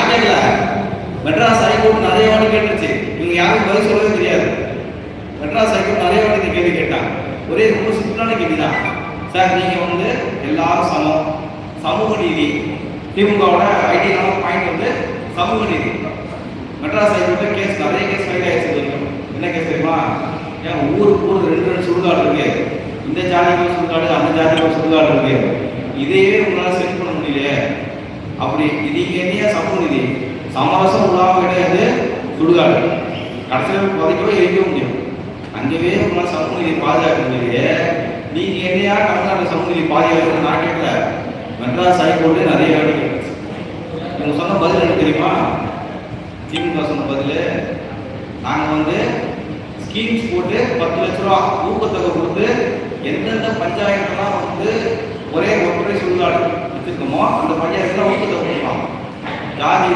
நான் கேட்கல, மெட்ராஸ் ஹைகோர்ட் நிறைய வாட்டி கேட்டுருச்சு. இவங்க யாரும் பதில் சொல்லவே தெரியாது. மெட்ராஸ் ஹைகோர்ட் நிறைய வாட்டி கேள்வி கேட்டாங்க. ஒரே ரொம்ப சிம்பிளான கேள்வி தான். சார் நீங்க வந்து எல்லாரும் சமம், சமூக நீதி. திமுகவோட ஐடியான பாயிண்ட் வந்து சமூக நீதி. மெட்ராஸ் ஹைகோர்ட்ல கேஸ் நிறைய கேஸ் ஃபைல் ஆயிடுச்சு தெரியும். என்ன கேஸ் தெரியுமா? ஏன் ஊருக்கு ஊர் ரெண்டு சுடுகாடு இருக்கு, இந்த ஜாதிக்கு சுடுகாடு அந்த ஜாதிக்கு சுடுகாடு இருக்கு, இதையே உங்களால செட் பண்ண முடியல. அப்படி இது என்னையா சமூக நீதி? சமரசம் உள்ளாம கிடையாது சுடுகாடு. கடைசியில் புதைக்கவே எரிக்க முடியும். அங்கேயே உங்களால் சமூக நீதி பாதுகாக்க முடியலையே. நீங்க என்னையா தமிழ்நாட்டில் சமூக நீதி பாதுகாக்க நான் கேட்கல, மெட்ராஸ் ஹைகோர்ட்டு நிறைய வாட்டி கேட்டுச்சு. இவங்க சொன்ன பதில் எனக்கு தெரியுமா? திமுக சொன்ன பதில், நாங்கள் வந்து ஸ்கீம்ஸ் போட்டு 10 லட்ச ரூபா ஊக்கத்தொகை கொடுத்து எந்தெந்த பஞ்சாயத்துலாம் வந்து ஒரே ஒற்றை சுடுகாடு வச்சிருக்கோமோ அந்த பஞ்சாயத்துல ஊக்கத்தொகை கொடுக்கலாம். ஜாதி